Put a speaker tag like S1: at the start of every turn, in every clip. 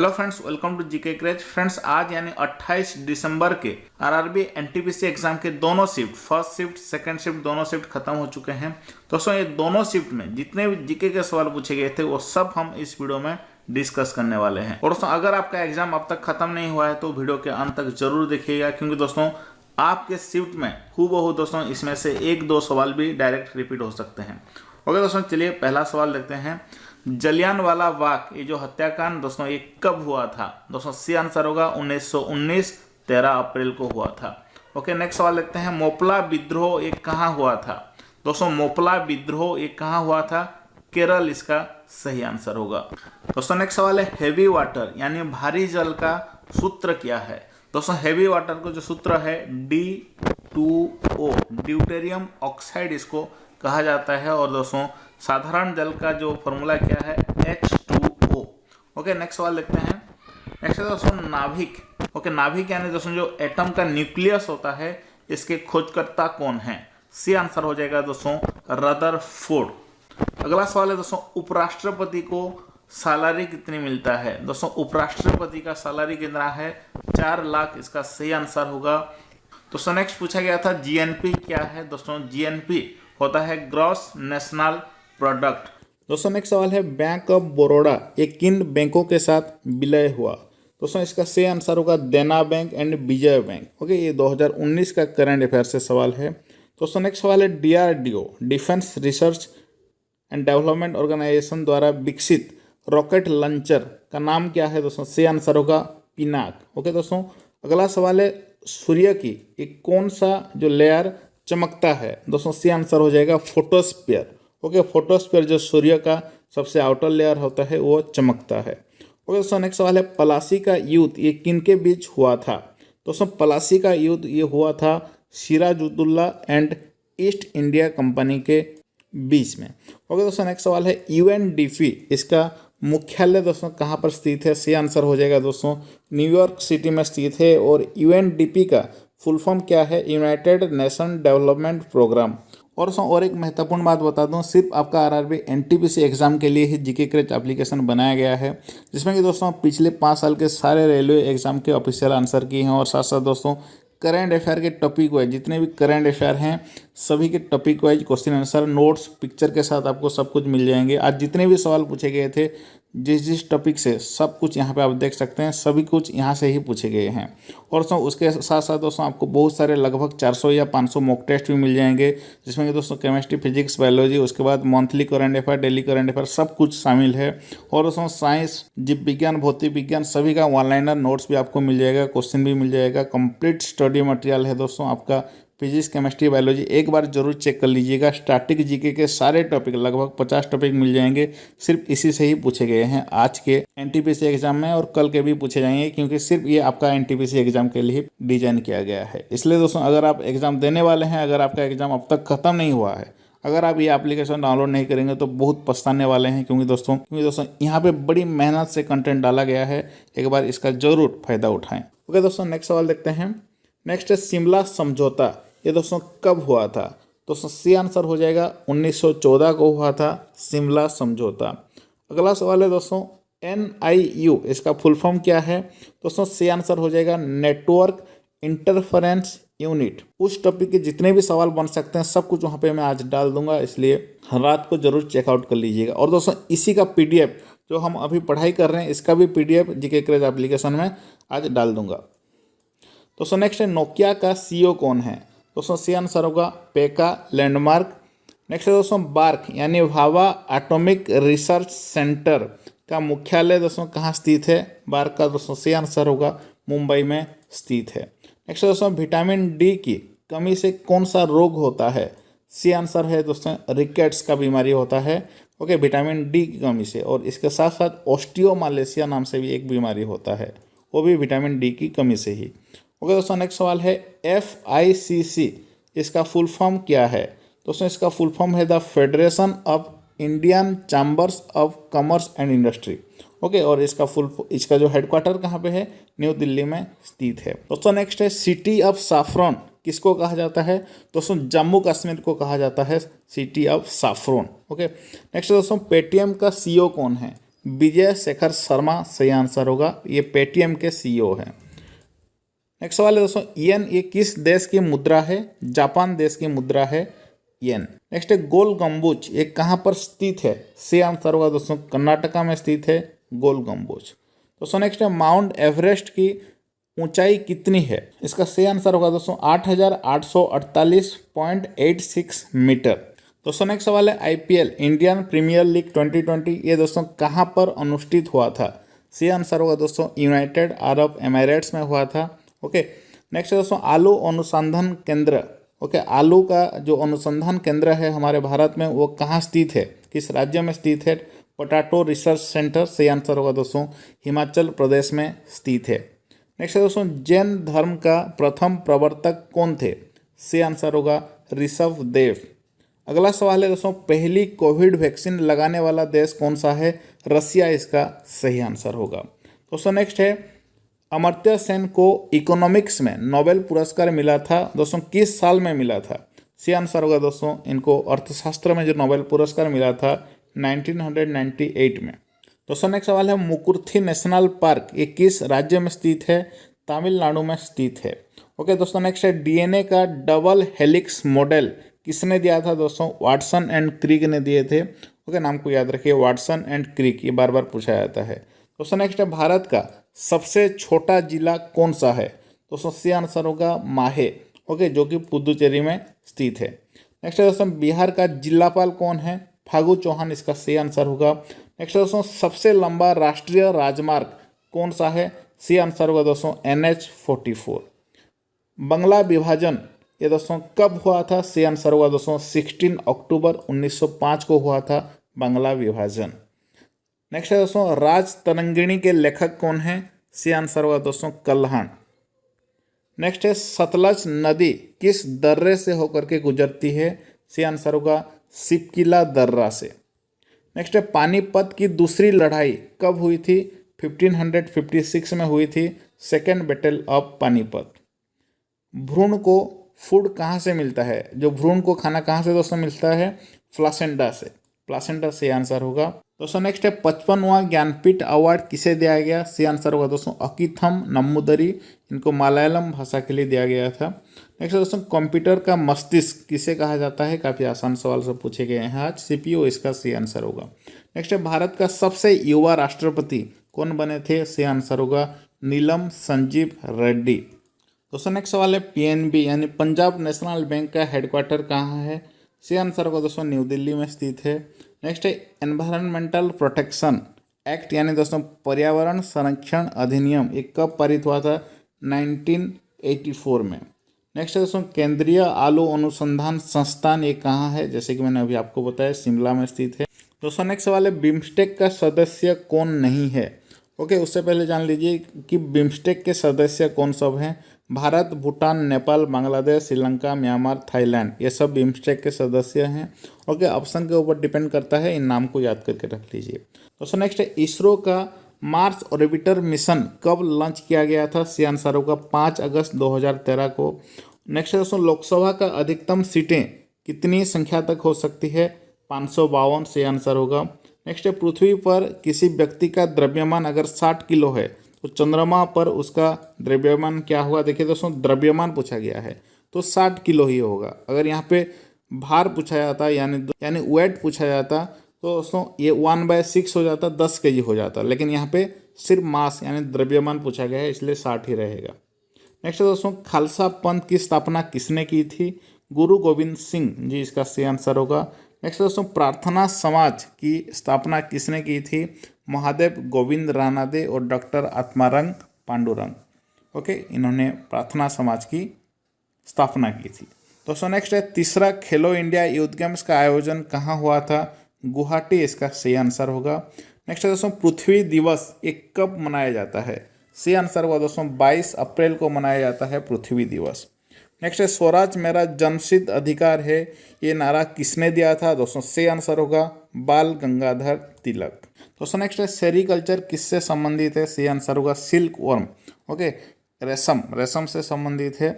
S1: Hello friends, welcome to GK craze. Friends, आज यानी 28 दिसंबर के आरआरबी एनटीपीसी एग्जाम के दोनों shift, first shift second shift, दोनों शिफ्ट खत्म हो चुके हैं। दोस्तों, ये दोनों शिफ्ट में जितने भी जीके के सवाल पूछे गए थे वो सब हम इस वीडियो में डिस्कस करने वाले हैं। और दोस्तों, अगर आपका एग्जाम अब तक खत्म नहीं हुआ है तो वीडियो के अंत तक जरूर देखिएगा, क्योंकि दोस्तों आपके शिफ्ट में हूबहू दोस्तों इसमें से एक दो सवाल भी डायरेक्ट रिपीट हो सकते हैं। ओके दोस्तों, चलिए पहला सवाल देखते हैं। जलियांवाला बाग, ये जो हत्याकांड दोस्तों ये कब हुआ था? दोस्तों सी आंसर होगा 1919, 13 अप्रैल को हुआ था। ओके, नेक्स्ट सवाल देखते हैं। मोपला विद्रोह ये कहाँ हुआ था? दोस्तों मोपला विद्रोह ये कहाँ हुआ था? केरल इसका सही आंसर होगा। दोस्तों नेक्स्ट सवाल है, हेवी वाटर यानी भारी जल का सूत्र क्या है? दोस्तों हेवी वाटर को जो सूत्र है D2O, ड्यूटेरियम ऑक्साइड इसको कहा जाता है। और दोस्तों साधारण जल का जो फॉर्मूला क्या है? H2O। ओके, नेक्स्ट सवाल देखते हैं। नेक्स्ट है दोस्तों नाभिक। ओके, नाभिक यानी दोस्तों जो एटम का न्यूक्लियस होता है, इसके खोजकर्ता कौन है? सी आंसर हो जाएगा दोस्तों रदरफोर्ड। अगला सवाल है दोस्तों, उपराष्ट्रपति को सैलरी कितनी मिलता है? दोस्तों उपराष्ट्रपति का सैलरी कितना है? 4 लाख इसका सही आंसर होगा। दोस्तों नेक्स्ट पूछा गया था जीएनपी क्या है? दोस्तों जीएनपी होता है ग्रॉस नेशनल प्रोडक्ट। दोस्तों नेक्स्ट सवाल है, बैंक ऑफ बड़ौदा ये किन बैंकों के साथ विलय हुआ? दोस्तों इसका सही आंसर होगा देना bank and Vijay bank. Okay, ये 2019 का करंट अफेयर से सवाल है। दोस्तों नेक्स्ट सवाल है, DRDO defence research and development organisation द्वारा विकसित रॉकेट लॉन्चर का नाम क्या है? दोस्तों सही आंसर होगा पिनाक। ओके दोस्तों, अगला सवाल है, सूर्य की एक कौन सा जो लेयर चमकता है? दोस्तों सी आंसर हो जाएगा फोटोस्फीयर। ओके, फोटोस्फीयर जो सूर्य का सबसे आउटर लेयर होता है वो चमकता है। ओके दोस्तों, नेक्स्ट सवाल है, पलासी का युद्ध ये किन के बीच हुआ था? दोस्तों पलासी का युद्ध ये हुआ था Sirajuddaulah and East India company के बीच में। ओके दोस्तों, नेक्स्ट सवाल है, UNDP इसका मुख्यालय दोस्तों कहाँ पर स्थित है? सी आंसर हो जाएगा दोस्तों न्यूयॉर्क सिटी में स्थित है। और UNDP का फुल फॉर्म क्या है? United Nation development programme. और दोस्तों और एक महत्वपूर्ण बात बता दूं, सिर्फ आपका आरआरबी एनटीपीसी एग्जाम के लिए ही जीके क्रेज एप्लीकेशन बनाया गया है, जिसमें कि दोस्तों पिछले 5 साल के सारे रेलवे एग्जाम के ऑफिशियल आंसर की हैं। और साथ साथ दोस्तों करंट अफेयर के टॉपिक वाइज जितने भी करंट अफेयर हैं सभी के topic wise question answer notes picture के साथ आपको सब कुछ मिल जाएंगे। आज जितने भी सवाल पूछे गए थे जिस टॉपिक से, सब कुछ यहाँ पे आप देख सकते हैं, सभी कुछ यहाँ से ही पूछे गए हैं। और दोस्तों उसके साथ साथ दोस्तों आपको बहुत सारे लगभग 400 या 500 मॉक टेस्ट भी मिल जाएंगे, जिसमें कि दोस्तों केमिस्ट्री, फिजिक्स, बायोलॉजी, उसके बाद monthly current affair, daily current affair सब कुछ शामिल है। और दोस्तों साइंस, जीव विज्ञान, भौतिक विज्ञान सभी का वन लाइनर नोट्स भी आपको मिल जाएगा, क्वेश्चन भी मिल जाएगा। कंप्लीट स्टडी मटेरियल है दोस्तों आपका। फिजिक्स, केमिस्ट्री, बायोलॉजी एक बार जरूर चेक कर लीजिएगा। स्टैटिक जीके के सारे टॉपिक लगभग 50 टॉपिक मिल जाएंगे, सिर्फ इसी से ही पूछे गए हैं आज के एनटीपीसी एग्जाम में, और कल के भी पूछे जाएंगे, क्योंकि सिर्फ ये आपका एनटीपीसी एग्जाम के लिए डिजाइन किया गया है। इसलिए दोस्तों अगर आप एग्जाम देने वाले हैं, अगर आपका एग्जाम अब तक खत्म नहीं हुआ है, अगर आप ये एप्लीकेशन डाउनलोड नहीं करेंगे तो बहुत पछताने वाले हैं, क्योंकि दोस्तों यहाँ पे बड़ी मेहनत से कंटेंट डाला गया है। एक बार इसका जरूर फायदा उठाएं। ओके दोस्तों, नेक्स्ट सवाल देखते हैं। नेक्स्ट है, शिमला समझौता ये दोस्तों कब हुआ था? दोस्तों सी आंसर हो जाएगा 1914 को हुआ था शिमला समझौता। अगला सवाल है दोस्तों, NIU इसका फुल फॉर्म क्या है? दोस्तों सी आंसर हो जाएगा नेटवर्क इंटरफेरेंस यूनिट। उस टॉपिक के जितने भी सवाल बन सकते हैं सब कुछ वहाँ पे मैं आज डाल दूंगा, इसलिए रात को जरूर चेकआउट कर लीजिएगा। और दोस्तों इसी का PDF जो हम अभी पढ़ाई कर रहे हैं, इसका भी PDF जीके क्रेज एप्लीकेशन में आज डाल दूंगा। दोस्तों नेक्स्ट है, नोकिया का CEO कौन है? दोस्तों सी आंसर होगा पेका लैंडमार्क। नेक्स्ट है दोस्तों, बार्क यानी भाभा एटॉमिक रिसर्च सेंटर का मुख्यालय दोस्तों कहाँ स्थित है? बार्क का दोस्तों सी आंसर होगा मुंबई में स्थित है। नेक्स्ट है दोस्तों, विटामिन D की कमी से कौन सा रोग होता है? सी आंसर है दोस्तों रिकेट्स का बीमारी होता है। ओके, विटामिन D की कमी से। और इसके साथ साथ ऑस्टियोमालेशिया नाम से भी एक बीमारी होता है, वो भी विटामिन D की कमी से ही। ओके दोस्तों, नेक्स्ट सवाल है, FICC इसका फुल फॉर्म क्या है? दोस्तों इसका फुल फॉर्म है the federation of Indian chambers of commerce and industry. Okay, और इसका जो हेडक्वार्टर कहाँ पे है? न्यू दिल्ली में स्थित है। दोस्तों नेक्स्ट है, सिटी ऑफ सैफरन किसको कहा जाता है? दोस्तों जम्मू कश्मीर को कहा जाता है city of saffron. Okay, next दोस्तों, पेटीएम का CEO कौन है? विजय शेखर शर्मा सही आंसर होगा, ये पेटीएम के सीईओ हैं। नेक्स्ट सवाल है दोस्तों, येन ये किस देश की मुद्रा है? जापान देश की मुद्रा है येन। नेक्स्ट है गोल गम्बुज, ये कहाँ पर स्थित है? सही आंसर होगा दोस्तों, कर्नाटका में स्थित है गोल गम्बुज। दोस्तों नेक्स्ट है माउंट एवरेस्ट की ऊंचाई कितनी है? इसका सही आंसर होगा दोस्तों 8,848.86 मीटर। दोस्तों नेक्स्ट सवाल है आईपीएल इंडियन प्रीमियर लीग 2020 ये दोस्तों कहाँ पर अनुष्ठित हुआ था? सही आंसर होगा दोस्तों यूनाइटेड अरब एमिरेट्स में हुआ था। ओके, नेक्स्ट है दोस्तों आलू अनुसंधान केंद्र। ओके, आलू का जो अनुसंधान केंद्र है हमारे भारत में वो कहाँ स्थित है, किस राज्य में स्थित है? पोटैटो रिसर्च सेंटर सही आंसर होगा दोस्तों हिमाचल प्रदेश में स्थित है। नेक्स्ट है दोस्तों जैन धर्म का प्रथम प्रवर्तक कौन थे? सही आंसर होगा ऋषभ देव। अगला सवाल है दोस्तों पहली कोविड वैक्सीन लगाने वाला देश कौन सा है? रसिया इसका सही आंसर होगा। दोस्तों नेक्स्ट है अमर्त्य सेन को इकोनॉमिक्स में नोबेल पुरस्कार मिला था दोस्तों किस साल में मिला था? सही आंसर होगा दोस्तों इनको अर्थशास्त्र में जो नोबेल पुरस्कार मिला था 1998 में। दोस्तों नेक्स्ट सवाल है मुकुर्थी नेशनल पार्क ये किस राज्य में स्थित है? तमिलनाडु में स्थित है। ओके दोस्तों नेक्स्ट है डीएनए का डबल हेलिक्स मॉडल किसने दिया था? दोस्तों वाटसन एंड क्रिक ने दिए थे। ओके, नाम को याद रखिए वाटसन एंड क्रिक, ये बार बार पूछा जाता है। दोस्तों नेक्स्ट है भारत का सबसे छोटा जिला कौन सा है? दोस्तों सही आंसर होगा माहे। ओके, जो कि पुदुचेरी में स्थित है। नेक्स्ट है दोस्तों बिहार का जिलापाल कौन है? फागू चौहान इसका सही आंसर होगा। नेक्स्ट है दोस्तों सबसे लंबा राष्ट्रीय राजमार्ग कौन सा है? सही आंसर होगा दोस्तों NH44। बंगला विभाजन ये दोस्तों कब हुआ था? सही आंसर होगा दोस्तों 16 अक्टूबर 1905 को हुआ था बांग्ला विभाजन। नेक्स्ट है दोस्तों राज तरंगिणी के लेखक कौन हैं? सही आंसर होगा दोस्तों कल्हण। नेक्स्ट है सतलज नदी किस दर्रे से होकर के गुजरती है? सही आंसर होगा सिपकिला दर्रा से। नेक्स्ट है पानीपत की दूसरी लड़ाई कब हुई थी? 1556 में हुई थी, सेकेंड बैटल ऑफ पानीपत। भ्रूण को फूड कहाँ से मिलता है? जो भ्रूण को खाना कहाँ से दोस्तों मिलता है? प्लासेंटा से, प्लासेंटा से आंसर होगा। दोस्तों नेक्स्ट है 55वां ज्ञानपीठ अवार्ड किसे दिया गया? सही आंसर होगा दोस्तों अकिथम नम्मुदरी, इनको मलयालम भाषा के लिए दिया गया था। नेक्स्ट है दोस्तों कंप्यूटर का मस्तिष्क किसे कहा जाता है? काफ़ी आसान सवाल से पूछे गए हैं आज, CPU इसका सही आंसर होगा। नेक्स्ट है भारत का सबसे युवा राष्ट्रपति कौन बने थे? सही आंसर होगा नीलम संजीव रेड्डी। दोस्तों नेक्स्ट सवाल है PNB यानी पंजाब नेशनल बैंक का हेडक्वार्टर कहाँ है? सही आंसर होगा दोस्तों न्यू दिल्ली में स्थित है। नेक्स्ट है एनवायरमेंटल प्रोटेक्शन एक्ट यानी दोस्तों पर्यावरण संरक्षण अधिनियम ये कब पारित हुआ था? 1984 में। नेक्स्ट है दोस्तों केंद्रीय आलू अनुसंधान संस्थान ये कहाँ है? जैसे कि मैंने अभी आपको बताया शिमला में स्थित है। दोस्तों नेक्स्ट सवाल है बिम्स्टेक का सदस्य कौन नहीं है? ओके, उससे पहले जान लीजिए कि बिम्स्टेक के सदस्य कौन सब हैं। भारत, भूटान, नेपाल, बांग्लादेश, श्रीलंका, म्यांमार, थाईलैंड ये सब बिम्स्टेक के सदस्य हैं। ओके, ऑप्शन के ऊपर डिपेंड करता है, इन नाम को याद करके रख लीजिए। दोस्तों नेक्स्ट है इसरो का मार्स ऑर्बिटर मिशन कब लॉन्च किया गया था? सही आंसर होगा 5 अगस्त 2013 को। नेक्स्ट है दोस्तों लोकसभा का अधिकतम सीटें कितनी संख्या तक हो सकती है? 552 सही आंसर होगा। नेक्स्ट है पृथ्वी पर किसी व्यक्ति का द्रव्यमान अगर 60 किलो है तो चंद्रमा पर उसका द्रव्यमान क्या होगा? देखिए दोस्तों द्रव्यमान पूछा गया है तो 60 किलो ही होगा। अगर यहाँ पे भार पूछा जाता यानी वेट पूछा जाता तो दोस्तों ये 1/6 हो जाता, 10 kg हो जाता, लेकिन यहाँ पे सिर्फ मास यानी द्रव्यमान पूछा गया है इसलिए 60 ही रहेगा। नेक्स्ट दोस्तों खालसा पंथ की स्थापना किसने की थी? गुरु गोविंद सिंह जी इसका सही आंसर होगा। नेक्स्ट दोस्तों प्रार्थना समाज की स्थापना किसने की थी? महादेव गोविंद रानादे और डॉक्टर आत्मारंग पांडुरंग। ओके, इन्होंने प्रार्थना समाज की स्थापना की थी। दोस्तों नेक्स्ट है तीसरा खेलो इंडिया यूथ गेम्स का आयोजन कहाँ हुआ था? गुवाहाटी इसका सही आंसर होगा। नेक्स्ट है दोस्तों पृथ्वी दिवस ये कब मनाया जाता है? सही आंसर होगा दोस्तों 22 अप्रैल को मनाया जाता है पृथ्वी दिवस। नेक्स्ट है स्वराज मेरा जन्मसिद्ध अधिकार है ये नारा किसने दिया था? दोस्तों सही आंसर होगा बाल गंगाधर तिलक। दोस्तों नेक्स्ट है सेरीकल्चर किससे संबंधित है? सही आंसर होगा सिल्क वर्म। ओके, रेशम से संबंधित है।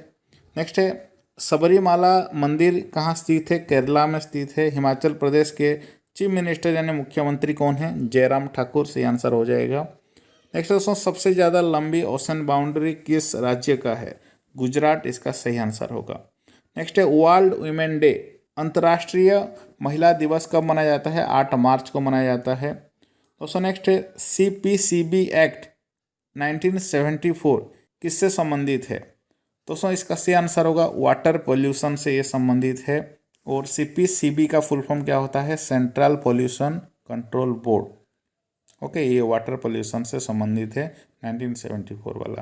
S1: नेक्स्ट है सबरीमाला मंदिर कहाँ स्थित है? केरला में स्थित है। हिमाचल प्रदेश के चीफ मिनिस्टर यानी मुख्यमंत्री कौन है? जयराम ठाकुर, सही आंसर हो जाएगा। नेक्स्ट दोस्तों, सबसे ज़्यादा लंबी ओशन बाउंड्री किस राज्य का है? गुजरात, इसका सही आंसर होगा। नेक्स्ट है वर्ल्ड वुमेन डे, अंतर्राष्ट्रीय महिला दिवस कब मनाया जाता है? 8 मार्च को मनाया जाता है। दोस्तों नेक्स्ट है CPCB एक्ट 1974 किससे संबंधित है? दोस्तों इसका सही आंसर होगा वाटर पोल्यूशन से ये संबंधित है। और CPCB का फुल फॉर्म क्या होता है? Central pollution control board. Okay, ये वाटर पोल्यूशन से संबंधित है 1974 वाला।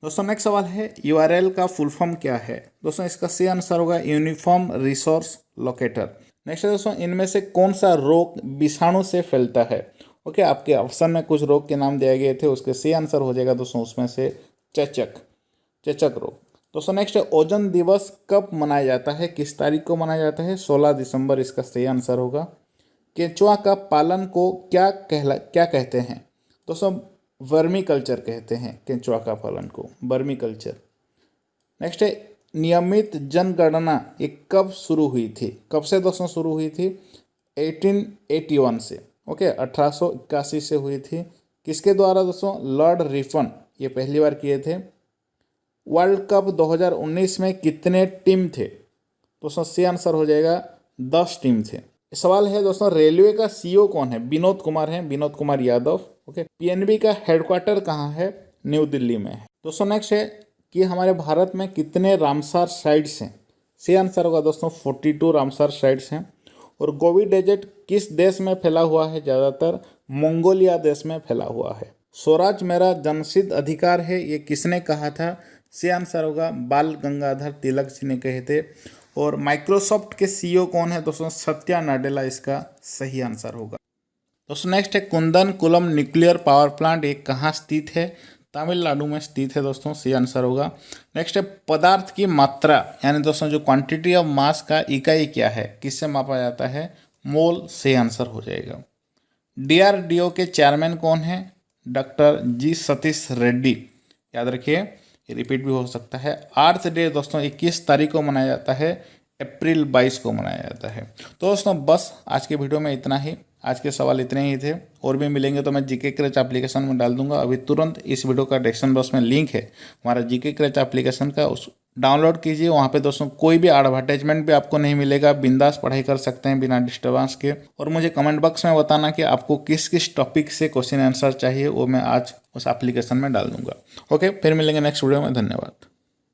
S1: दोस्तों नेक्स्ट सवाल है URL का फुल फॉर्म क्या है? दोस्तों इसका सही आंसर होगा यूनिफॉर्म रिसोर्स लोकेटर। नेक्स्ट है दोस्तों, इनमें से कौन सा रोग विषाणु से फैलता है? ओके, आपके ऑप्शन में कुछ रोग के नाम दिए गए थे, उसके सही आंसर हो जाएगा दोस्तों उसमें से चेचक रोग। दोस्तों नेक्स्ट है ओजोन दिवस कब मनाया जाता है? किस तारीख को मनाया जाता है? 16 दिसंबर, इसका सही आंसर होगा। केंचुआ का पालन को क्या कहते हैं? दोस्तों वर्मी कल्चर कहते हैं केंचुआ का पालन को, वर्मी कल्चर। नेक्स्ट है नियमित जनगणना ये कब शुरू हुई थी? कब से दोस्तों शुरू हुई थी? 1881 से। ओके, 1881 से हुई थी। किसके द्वारा दोस्तों? लॉर्ड रिपन, ये पहली बार किए थे। वर्ल्ड कप 2019 में कितने टीम थे? दोस्तों सही आंसर हो जाएगा 10 टीम थे। सवाल है दोस्तों, रेलवे का CEO कौन है? विनोद कुमार है, विनोद कुमार यादव। ओके, PNB का हेडक्वार्टर कहाँ है? न्यू दिल्ली में है। दोस्तों नेक्स्ट है कि हमारे भारत में कितने रामसार साइट्स हैं? सही आंसर होगा दोस्तों 42 रामसार साइट्स हैं। और गोबी डेजर्ट किस देश में फैला हुआ है? ज़्यादातर मंगोलिया देश में फैला हुआ है। स्वराज मेरा जनसिद्ध अधिकार है, ये किसने कहा था? सही आंसर होगा बाल गंगाधर तिलक जी ने कहे थे। और माइक्रोसॉफ्ट के CEO कौन है? दोस्तों सत्या नाडेला, इसका सही आंसर होगा। दोस्तों नेक्स्ट है कुंदनकुलम न्यूक्लियर पावर प्लांट, ये कहाँ स्थित है? तमिलनाडु में स्थित है दोस्तों, सही आंसर होगा। नेक्स्ट है पदार्थ की मात्रा यानी दोस्तों जो क्वांटिटी ऑफ मास का इकाई क्या है? किससे मापा जाता है? मोल, सही आंसर हो जाएगा। DRDO के चेयरमैन कौन है? डॉक्टर G सतीश रेड्डी, याद रखिए, ये रिपीट भी हो सकता है। अर्थ डे दोस्तों 21 तारीख को मनाया जाता है, अप्रैल 22 को मनाया जाता है। तो दोस्तों बस आज के वीडियो में इतना ही, आज के सवाल इतने ही थे। और भी मिलेंगे तो मैं जीके क्रच एप्लीकेशन में डाल दूंगा। अभी तुरंत इस वीडियो का डिस्क्रिप्शन बॉक्स में लिंक है हमारा जीके क्रच एप्लीकेशन का, उस डाउनलोड कीजिए। वहाँ पे दोस्तों कोई भी एडवर्टाइजमेंट भी आपको नहीं मिलेगा, बिंदास पढ़ाई कर सकते हैं बिना डिस्टर्बेंस के। और मुझे कमेंट बॉक्स में बताना कि आपको किस किस टॉपिक से क्वेश्चन आंसर चाहिए, वो मैं आज उस एप्लीकेशन में डाल दूंगा। ओके, फिर मिलेंगे नेक्स्ट वीडियो में। धन्यवाद।